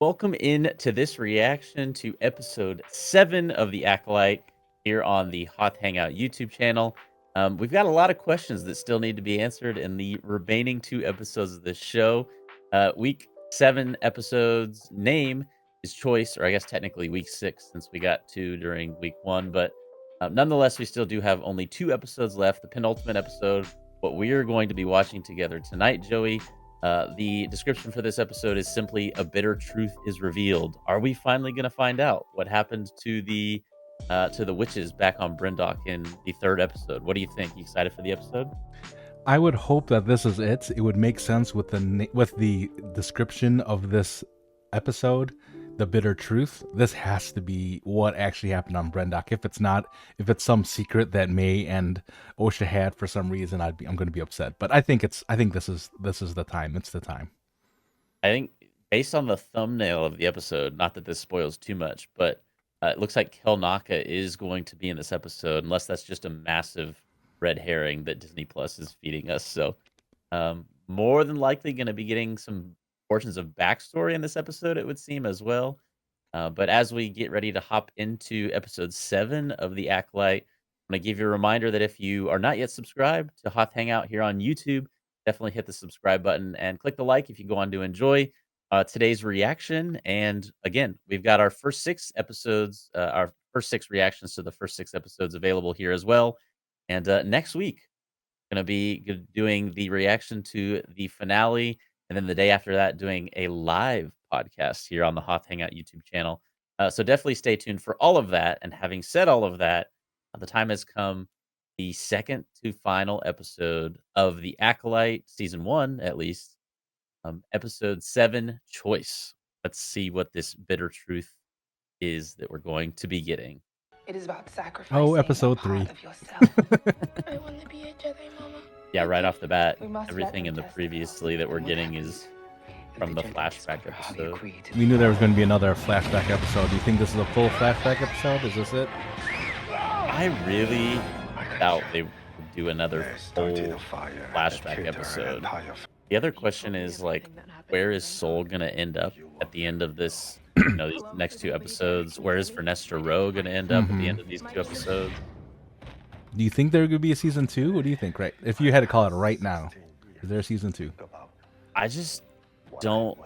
Welcome in to this reaction to episode 7 of the Acolyte here on the Hoth Hangout YouTube channel. We've got a lot of questions that still need to be answered in the remaining 2 episodes of this show. Week 7 episodes name is Choice, or I guess technically week 6 since we got 2 during week 1. But nonetheless, we still do have only 2 episodes left. The penultimate episode, what we are going to be watching together tonight, Joey. The description for this episode is simply "A bitter truth is revealed." Are we finally going to find out what happened to the witches back on Bryndock in the 3rd episode? What do you think? You excited for the episode? I would hope that this is it. It would make sense with the description of this episode, the bitter truth. This has to be what actually happened on Bryndock. If it's not, if it's some secret that May and Osha had for some reason, I'm going to be upset. But I think this is the time. It's the time. I think based on the thumbnail of the episode, not that this spoils too much, but it looks like Kelnaka is going to be in this episode, unless that's just a massive red herring that Disney Plus is feeding us. So, more than likely going to be getting some portions of backstory in this episode, it would seem, as well. But as we get ready to hop into episode 7 of the Acolyte, I'm going to give you a reminder that if you are not yet subscribed to Hoth Hangout here on YouTube, definitely hit the subscribe button and click the like if you go on to enjoy today's reaction. And again, we've got our first 6 episodes, our first 6 reactions to the first 6 episodes available here as well. And next week, going to be doing the reaction to the finale. And then the day after that, doing a live podcast here on the Hoth Hangout YouTube channel. So definitely stay tuned for all of that. And having said all of that, the time has come. The second to final episode of the Acolyte, season 1, at least, episode 7, Choice. Let's see what this bitter truth is that we're going to be getting. It is about sacrificing Oh, episode a part 3. of yourself. I want to be a Jedi, Mama. Yeah, right off the bat, We must everything in the let them previously that we're getting is from the flashback episode. We knew there was going to be another flashback episode. Do you think this is a full flashback episode? Is this it? I really doubt they would do another full flashback episode. The other question is, like, where is Soul gonna end up at the end of this? These next 2 episodes. Where is Vernestra Rowe gonna end up at the end of these 2 episodes? Do you think there could be a season 2? What do you think? Right, if you had to call it right now, is there a season 2? I just don't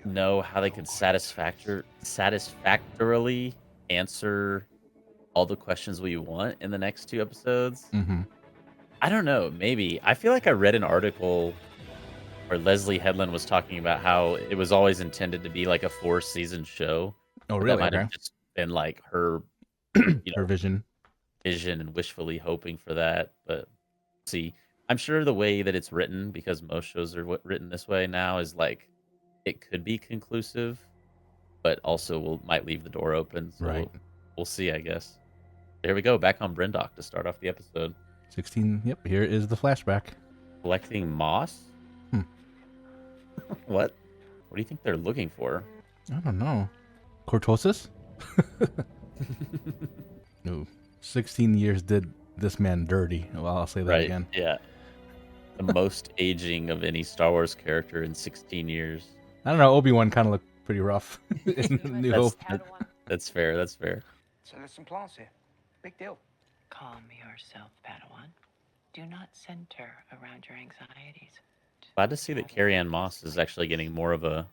know how they could satisfactorily answer all the questions we want in the next 2 episodes. I don't know. Maybe. I feel like I read an article where Leslie Headland was talking about how it was always intended to be like a 4-season show. Oh, really? That might have just been like her, her vision and wishfully hoping for that. But see, I'm sure the way that it's written, because most shows are written this way now, is like it could be conclusive, but also might leave the door open. So right. We'll see, I guess. There we go. Back on Bryndock to start off the episode. 16. Yep. Here is the flashback. Collecting moss. What do you think they're looking for? I don't know. Cortosis? No. 16 years did this man dirty. Well, I'll say that again. Yeah. The most aging of any Star Wars character in 16 years. I don't know. Obi-Wan kind of looked pretty rough in New Hope. That's fair. That's fair. So there's some plants here. Big deal. Calm yourself, Padawan. Do not center around your anxieties. Glad to see that Carrie-Anne Moss is actually getting more of a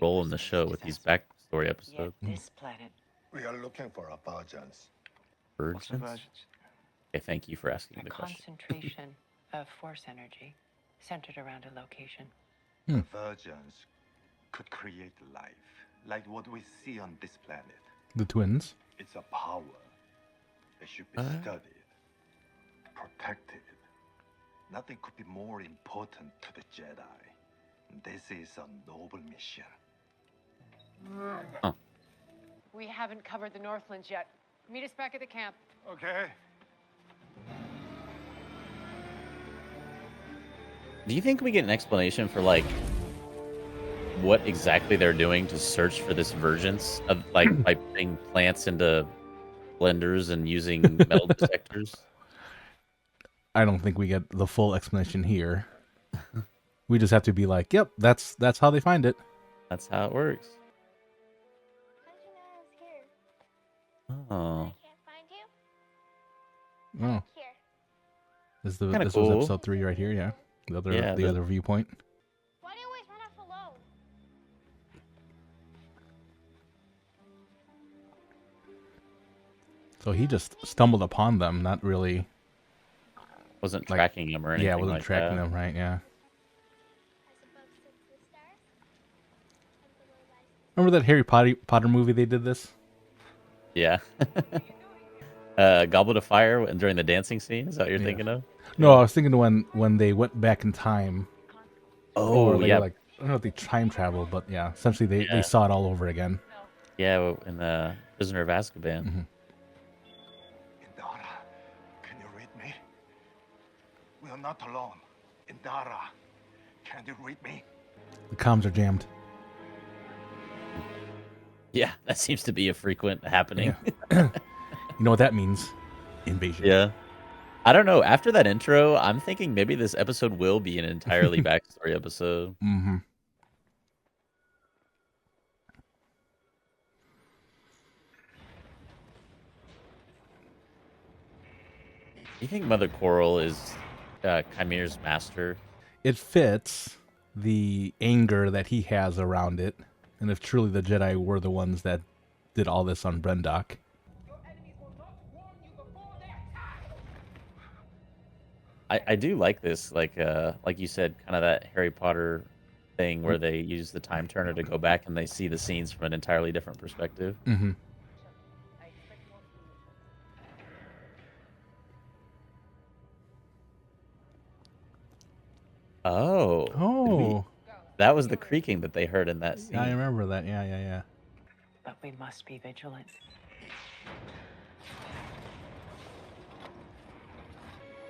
role in the show with these backstory episodes. This planet. We are looking for a virgins. Virgins? Okay, thank you for asking the question. Concentration of force energy centered around a location. The virgins could create life, like what we see on this planet. The twins. It's a power. It should be studied, protected. Nothing could be more important to the Jedi. This is a noble mission. Huh. We haven't covered the Northlands yet. Meet us back at the camp. Okay. Do you think we get an explanation for, like, what exactly they're doing to search for this vergence of, like, by putting plants into blenders and using metal detectors? I don't think we get the full explanation here. We just have to be like, yep, that's how they find it. That's how it works. Oh, can't find you. Oh, Here. this Kinda was cool. episode 3 right here. Yeah, Yeah, the other viewpoint. Why do you always run off alone? So he just stumbled upon them, not really. wasn't Like, tracking him or anything Yeah, wasn't like tracking that. them right. Yeah. As above sits the stars, and below lies Remember that Harry Potter movie they did this? Yeah. Goblet of Fire during the dancing scene. Is that what you're Yeah. thinking of? No, Yeah. I was thinking when they went back in time, or Oh, they yeah. like I don't know if they time traveled, but yeah, essentially they Yeah. saw it all over again. Yeah, in the Prisoner of Azkaban. Mhm. Indara, can you read me? We are not alone. Indara, can you read me? The comms are jammed. Yeah, that seems to be a frequent happening. Yeah. You know what that means? Invasion. Yeah. I don't know. After that intro, I'm thinking maybe this episode will be an entirely backstory episode. Mm-hmm. Do you think Mother Coral is Chimere's master? It fits the anger that he has around it, and if truly the Jedi were the ones that did all this on Brendock. I do like this, like you said, kind of that Harry Potter thing where they use the time turner to go back and they see the scenes from an entirely different perspective. Mm-hmm. Oh. Oh, That was the creaking that they heard in that scene. I remember that. Yeah. But we must be vigilant.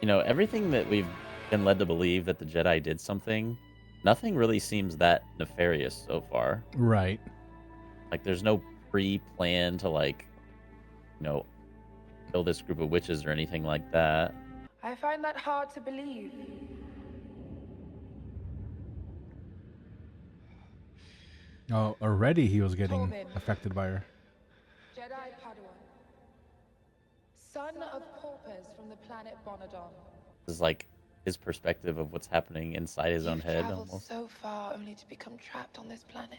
You know, everything that we've been led to believe that the Jedi did something, nothing really seems that nefarious so far. Right. Like, there's no pre-plan to, like, kill this group of witches or anything like that. I find that hard to believe. Oh, already he was getting Tobin. affected by her. Jedi Padawan. Son of paupers from the planet Bonadon. This is, like, his perspective of what's happening inside his own You've head, traveled almost. so far only to become trapped on this planet.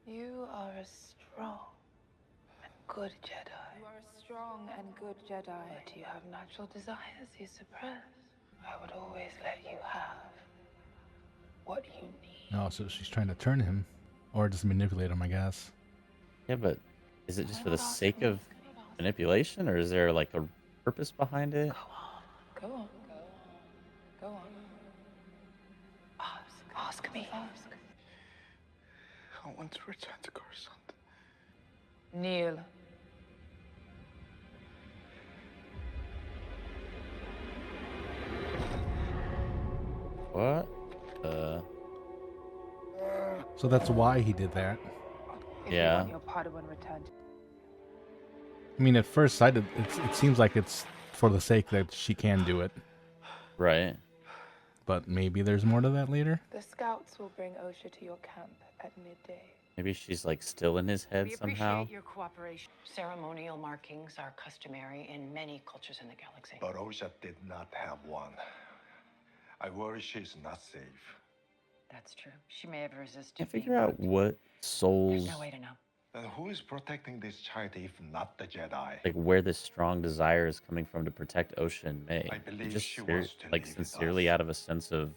You are a strong and good Jedi. You are a strong and good Jedi. But you have natural desires you suppress. I would always let you have what you need. Oh, so she's trying to turn him, or just manipulate him, I guess. Yeah, but is it just for the sake of manipulation, or is there, like, a purpose behind it? Go on. Go on. Ask me. Ask. I want to return to Coruscant. Kneel. What? So that's why he did that. If Yeah. you want your Padawan returned. I mean, at first sight, it seems like it's for the sake that she can do it, Right. but maybe there's more to that later. The scouts will bring Osha to your camp at midday. Maybe she's, like, still in his head We somehow. appreciate your cooperation. Ceremonial markings are customary in many cultures in the galaxy. But Osha did not have one. I worry she's not safe. That's true. She may have resisted. Can't being figure out moved. what There's souls, no way to know. Then who is protecting this child if not the Jedi? like, where this strong desire is coming from to protect Osha and May. I believe Just she wants to like, live with sincerely us. out of a sense of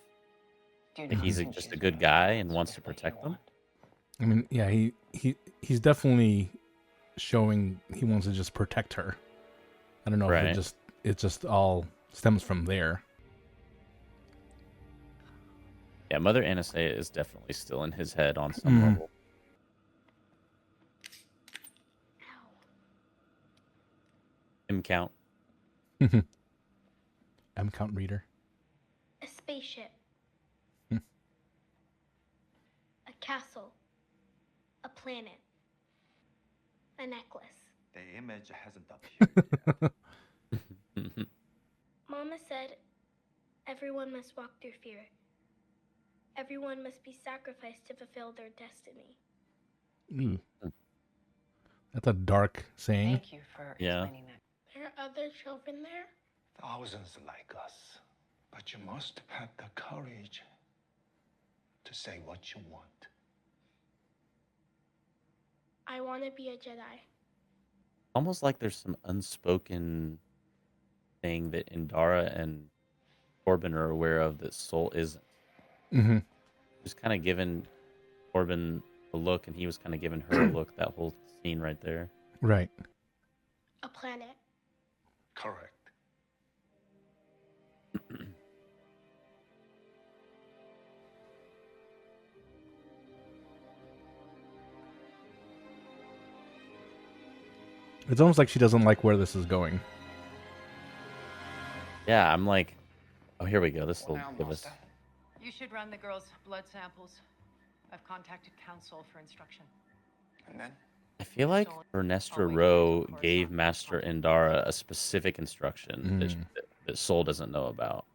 Do you like not he's think just she's a good really guy and wants wants to to get what protect you them. want? I mean, yeah, he's definitely showing he wants to just protect her. I don't know if Right. it just all stems from there. Yeah, Mother Anastasia is definitely still in his head on some Mhm. level. Him count. M count reader. A spaceship. Hmm. A castle. A planet. A necklace. The image hasn't appeared yet. Mama said everyone must walk through fear. Everyone must be sacrificed to fulfill their destiny. Ooh. That's a dark saying. Thank you for Yeah. explaining that. There are other children there? Thousands like us. But you must have the courage to say what you want. I want to be a Jedi. Almost like there's some unspoken thing that Indara and Corbin are aware of that Soul isn't. Mm-hmm. Just kind of giving Corbin a look, and he was kind of giving her a look. That whole scene right there. Right. A planet. Correct. It's almost like she doesn't like where this is going. Yeah, I'm like, oh, here we go. This will Now, give us. Master. You should run the girls' blood samples. I've contacted council for instruction. And then? I feel like So, Ernestra I'll wait Rowe until gave Coruscant Master comes. Indara a specific instruction Mm. that Soul doesn't know about.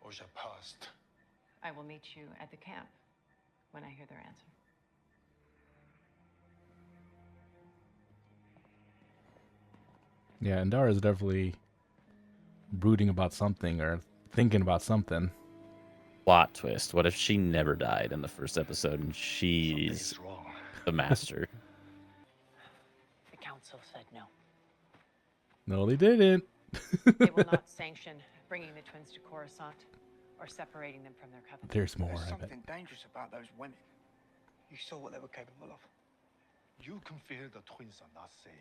Osha passed. I will meet you at the camp when I hear their answer. Yeah, Indara is definitely brooding about something or thinking about something. Plot twist. What if she never died in the first episode and she's Something's wrong. the master? The council said no. No, they didn't. They will not sanction bringing the twins to Coruscant or separating them from their covenant. There's more. There's I bet. something dangerous about those women. You saw what they were capable of. You can feel the twins are not safe.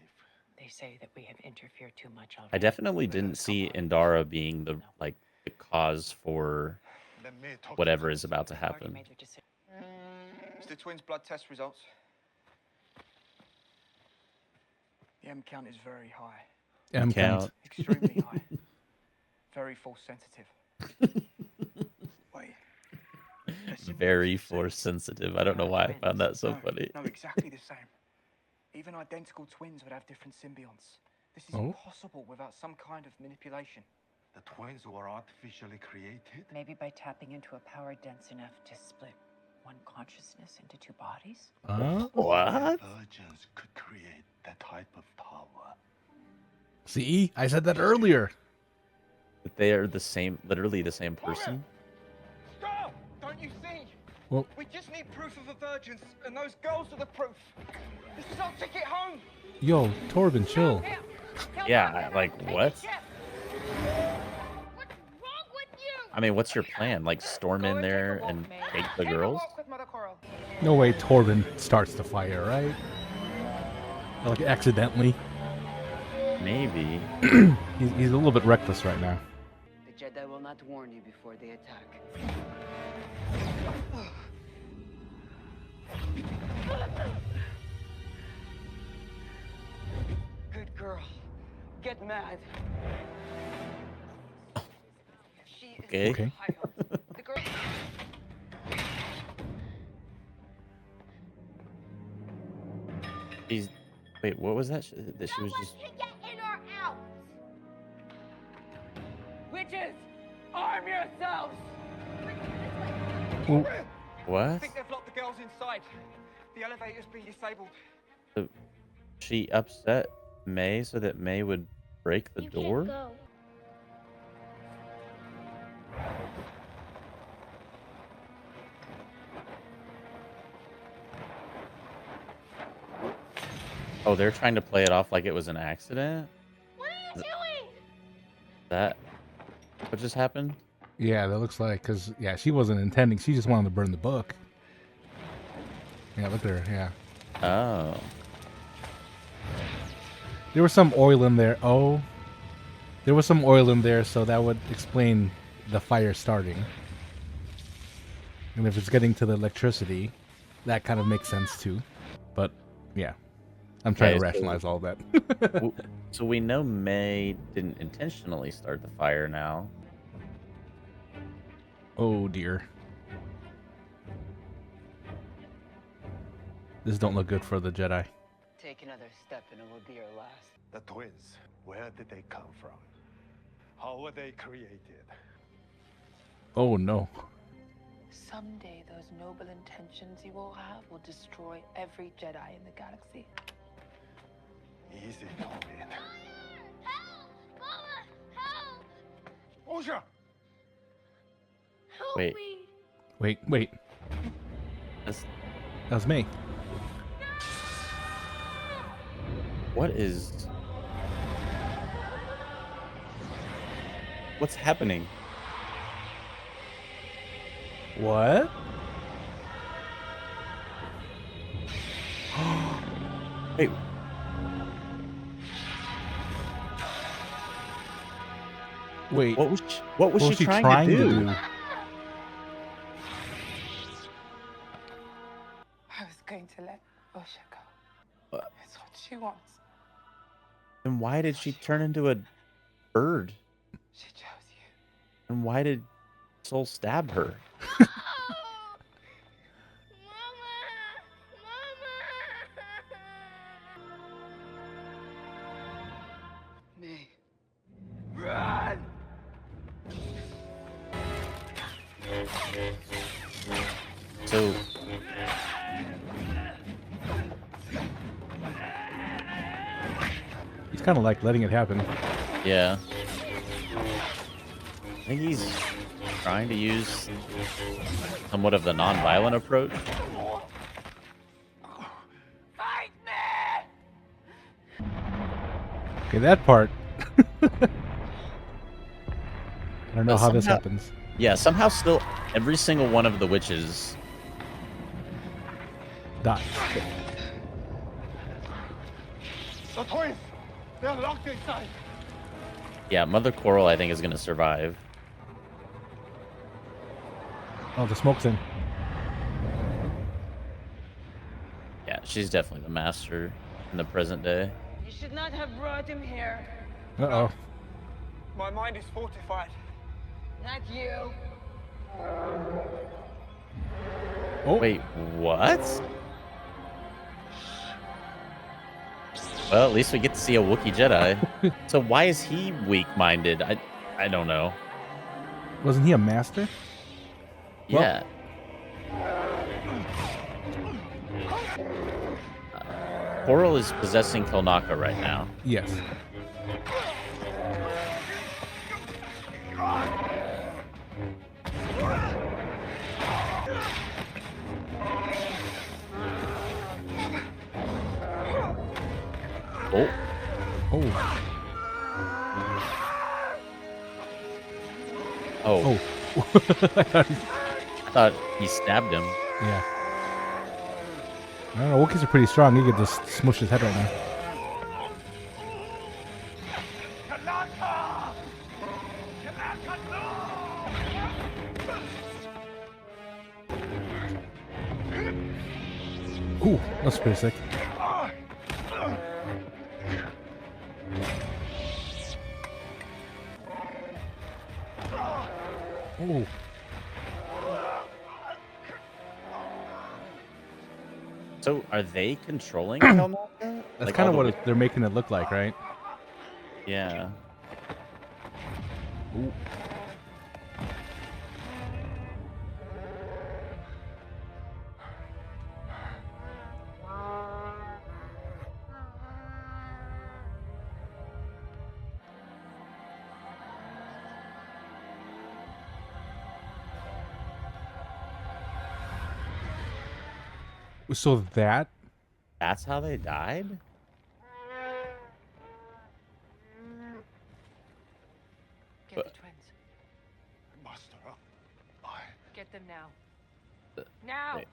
They say that we have interfered too much already. I definitely didn't see Indara being the cause for Let me talk whatever to is about to You've already happen. made your decision. It's the twins' blood test results. The M count is very high. M count. Count. Extremely high. Very force sensitive. Wait. They're similar Very to the force same. sensitive. I don't know why I found that so No, funny. No, exactly the same. Even identical twins would have different symbionts. This is Oh. impossible without some kind of manipulation. The twins were artificially created. Maybe by tapping into a power dense enough to split one consciousness into two bodies? What? Virgins could create that type of power. See, I said that earlier. That they are the same, literally the same person? Stop! Don't you see? Well, We just need proof of a virgin, and those girls are the proof. This is our ticket home. yo, Torben, chill. Yeah, like what? What's wrong with you? I mean, what's your plan? Like storm in there and take the girls? With Mother Coral. No way Torben starts the fire, right? Like accidentally. Maybe. He's a little bit reckless right now. The Jedi will not warn you before they attack. Good girl. Get mad. She is Okay. Okay. high hopes. The girl. She's. Wait, what was that? That she was No one just. can get in or out. Witches, arm yourselves. What? I think they've locked the girls inside. The elevator's been disabled. She upset May so that May would break the You door? can't go. Oh, they're trying to play it off like it was an accident? What are you doing? That. What just happened? Yeah, that looks like, because, yeah, she wasn't intending. She just wanted to burn the book. Yeah, look at her, yeah. Oh. There was some oil in there. Oh. There was some oil in there, so that would explain the fire starting. And if it's getting to the electricity, that kind of makes sense too. But, yeah. I'm trying to Okay, so- rationalize all that. So we know May didn't intentionally start the fire now. Oh, dear. This don't look good for the Jedi. Take another step and it will be your last. The twins, where did they come from? How were they created? Oh, no. Someday, those noble intentions you all have will destroy every Jedi in the galaxy. Easy, Tobin. Help! Mama! Help! Osha! Help Wait. me! Wait. That's- That was me. What is... What's happening? What? Wait. Wait. What was she trying to do? I was going to let Osha go. What? It's what she wants. And why did she turn into a bird? She chose you. And why did Soul stab her? Mama! May. Run! So He's kind of like letting it happen. yeah. I think he's trying to use somewhat of the non-violent approach. Fight me! Okay, that part. I don't know how this Somehow- happens. Yeah, somehow still every single one of the witches. Die. The twins! They're locked inside! Yeah, Mother Coral I think is going to survive. Oh, the smoke thing. Yeah, she's definitely the master in the present day. You should not have brought him here. Uh-oh. My mind is fortified. Not you. Oh, Wait, what? Well, at least we get to see a Wookiee Jedi. So why is he weak-minded? I don't know. wasn't he a master? Well- Yeah. Coral is possessing Kilnaka right now. Yes. Oh, Oh. oh, Oh. I thought he stabbed him. Yeah. I don't know. Wookiees are pretty strong. He could just smush his head right now. Kanaka! Kanaka, no! Ooh, that's pretty sick. Oh. So are they controlling Kilnaka? That's Like kind of all what the they're making it look like, right? Yeah. Ooh. So That's how they died? Get But- the twins. Master, Get them now. Uh, Now! wait.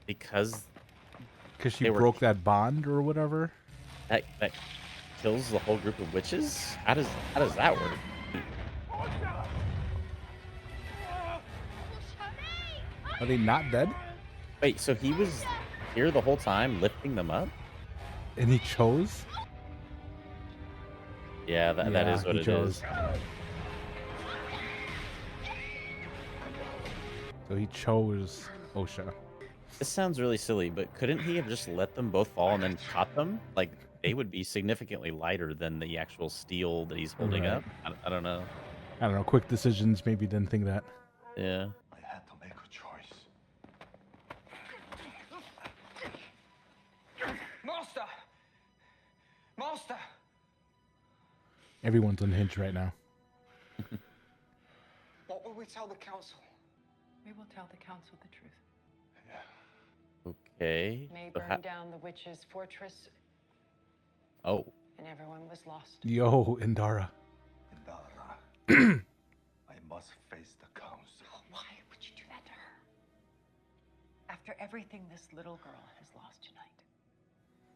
Because because she They were- broke that bond or whatever. that kills the whole group of witches? How does that work? Are they not dead? Wait, so he was here the whole time lifting them up? And he chose? Yeah, that is what he it chose. is. So he chose Osha. This sounds really silly, but couldn't he have just let them both fall and then caught them? Like, they would be significantly lighter than the actual steel that he's holding Right. up. I don't know. I don't know. Quick decisions. Maybe didn't think that. Yeah. I had to make a choice. Master! Everyone's unhinged right now. What will we tell the council? We will tell the council the truth. Okay. May so burned down the witch's fortress, oh, and everyone was lost. Yo, Indara. Indara, I must face the council. Why would you do that to her? After everything this little girl has lost tonight,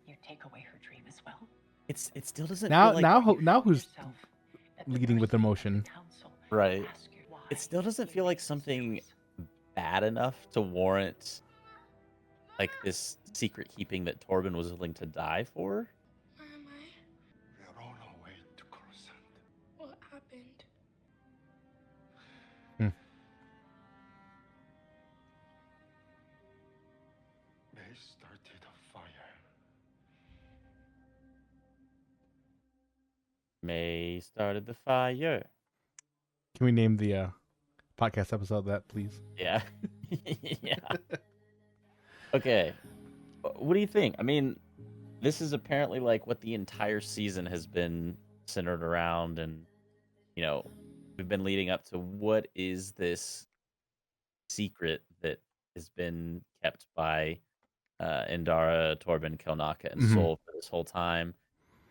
you take away her dream as well? it still doesn't Now, feel like now who's Yourself at the leading with mercy of the emotion? council. right. Ask you why It still doesn't you feel made like this something choice. bad enough to warrant like this secret keeping that Torben was willing to die for. Where am I? We are on our way to Coruscant. What happened? They started a fire. May started the fire. Can we name the podcast episode that, please? Yeah. Yeah. Okay. What do you think? I mean, this is apparently like what the entire season has been centered around, and you know, we've been leading up to what is this secret that has been kept by Indara, Torben, Kelnaka, and Mhm. Soul for this whole time.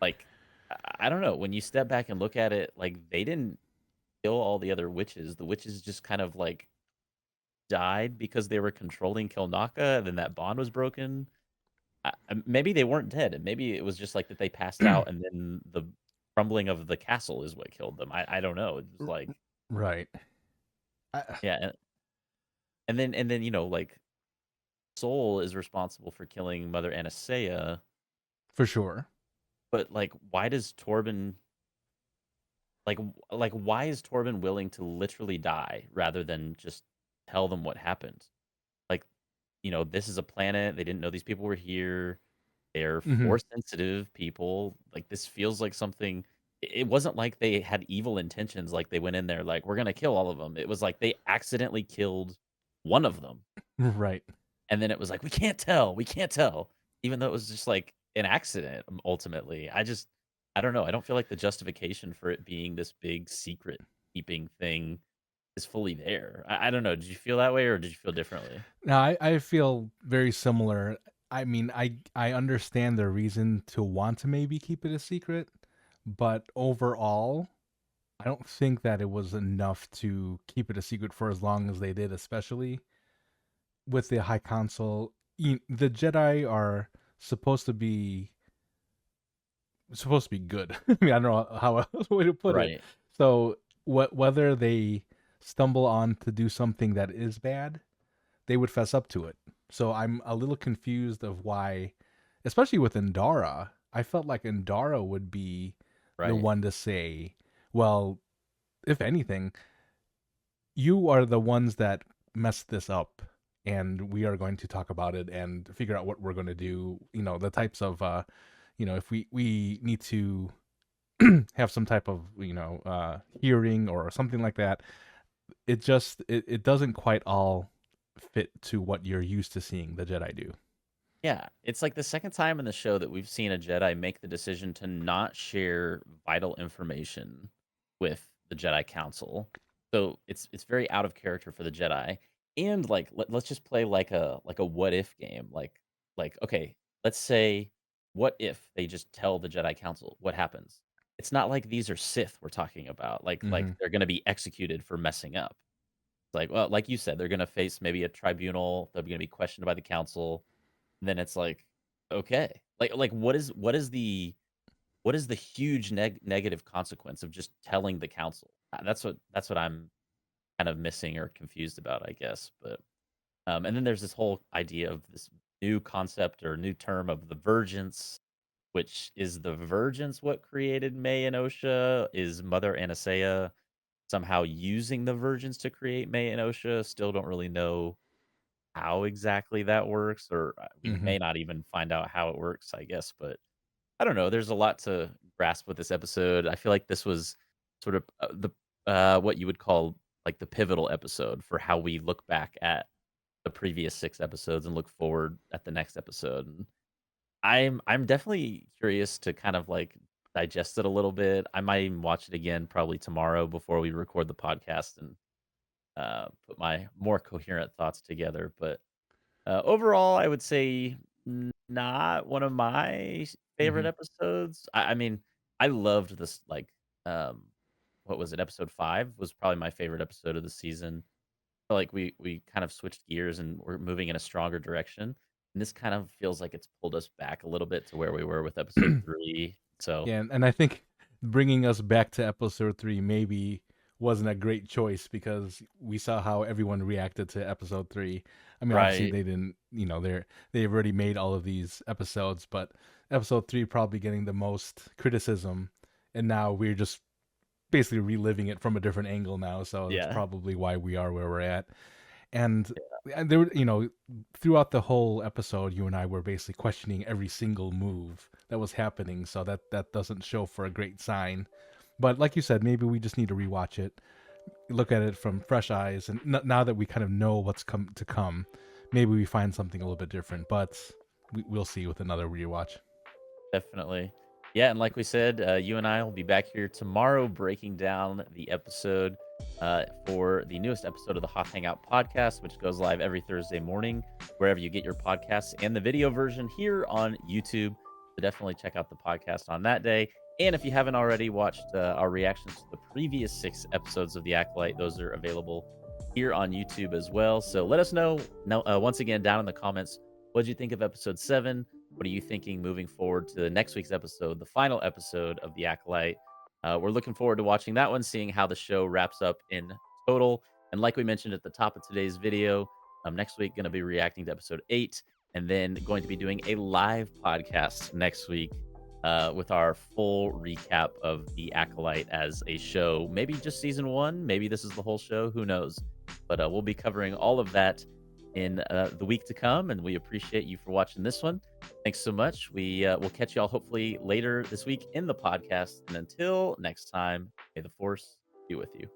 Like, I don't know. When you step back and look at it, like they didn't kill all the other witches. The witches just kind of like died because they were controlling Kelnaka, and then that bond was broken. Maybe they weren't dead, and maybe it was just like that they passed out, and then the crumbling of the castle is what killed them. I don't know. It was like Right. yeah, and then like Soul is responsible for killing Mother Anastasia, For sure. but like why does Torben like why is Torben willing to literally die rather than just tell them what happened? Like, this is a planet. They didn't know these people were here. They're Mhm. force sensitive people. Like this feels like something. It wasn't like they had evil intentions. Like they went in there like we're gonna kill all of them. It was like they accidentally killed one of them, Right. and then it was like we can't tell, even though it was just like an accident. Ultimately, I don't know. I don't feel like the justification for it being this big secret keeping thing is fully there. I don't know. Did you feel that way or did you feel differently? Now, I feel very similar. I mean, I understand the reason to want to maybe keep it a secret, but overall, I don't think that it was enough to keep it a secret for as long as they did, especially with the High Council. The Jedi are supposed to be good. I mean, I don't know how else way to put it. Right. So, whether they stumble on to do something that is bad, they would fess up to it. So I'm a little confused of why, especially with Indara. I felt like Indara would be the Right. one to say, well, if anything, you are the ones that messed this up, and we are going to talk about it and figure out what we're going to do. The types of, if we need to have some type of, hearing or something like that. It doesn't quite all fit to what you're used to seeing the Jedi do. Yeah, it's like the second time in the show that we've seen a Jedi make the decision to not share vital information with the Jedi Council. So it's very out of character for the Jedi. And like let's just play like a what if game. Like okay, let's say what if they just tell the Jedi Council what happens? It's not like these are Sith we're talking about. Like Mhm. they're going to be executed for messing up. Like well, like you said, they're going to face maybe a tribunal. They're going to be questioned by the council, then it's like, okay, like what is the huge negative consequence of just telling the council? That's what I'm kind of missing or confused about, I guess. But and then there's this whole idea of this new concept or new term of the Virgins, which is the Virgins what created May and Osha? Is Mother Anastasia somehow using the Virgins to create May and Osha? Still don't really know how exactly that works, or we Mhm. may not even find out how it works, I guess. But I don't know. There's a lot to grasp with this episode. I feel like this was sort of the what you would call like the pivotal episode for how we look back at the previous 6 episodes and look forward at the next episode. And I'm definitely curious to kind of like digest it a little bit. I might even watch it again probably tomorrow before we record the podcast and put my more coherent thoughts together. But overall, I would say not one of my favorite Hmm. episodes. I mean, I loved this. Like, um, what was it? Episode 5 was probably my favorite episode of the season. Feel like we kind of switched gears and we're moving in a stronger direction. And this kind of feels like it's pulled us back a little bit to where we were with episode 3. So Yeah, and I think bringing us back to episode 3 maybe wasn't a great choice because we saw how everyone reacted to episode 3. I mean, obviously right, they didn't, they've already made all of these episodes, but episode 3 probably getting the most criticism, and now we're just basically reliving it from a different angle now. So that's yeah, probably why we are where we're at. And there were, throughout the whole episode, you and I were basically questioning every single move that was happening. So that doesn't show for a great sign. But like you said, maybe we just need to rewatch it, look at it from fresh eyes, and now that we kind of know what's come to come, maybe we find something a little bit different. But we'll see with another rewatch. definitely. Yeah, and like we said, you and I will be back here tomorrow breaking down the episode for the newest episode of the Hot Hangout podcast, which goes live every Thursday morning, wherever you get your podcasts, and the video version here on YouTube. So definitely check out the podcast on that day. And if you haven't already watched our reactions to the previous 6 episodes of The Acolyte, those are available here on YouTube as well. So let us know once again down in the comments, what did you think of episode 7? What are you thinking moving forward to the next week's episode, the final episode of The Acolyte? We're looking forward to watching that one, seeing how the show wraps up in total. And like we mentioned at the top of today's video, next week going to be reacting to episode 8, and then going to be doing a live podcast next week with our full recap of The Acolyte as a show. Maybe just season 1. Maybe this is the whole show. Who knows? But we'll be covering all of that in the week to come, and we appreciate you for watching this one. Thanks so much. We'll catch y'all hopefully later this week in the podcast. And until next time, may the force be with you.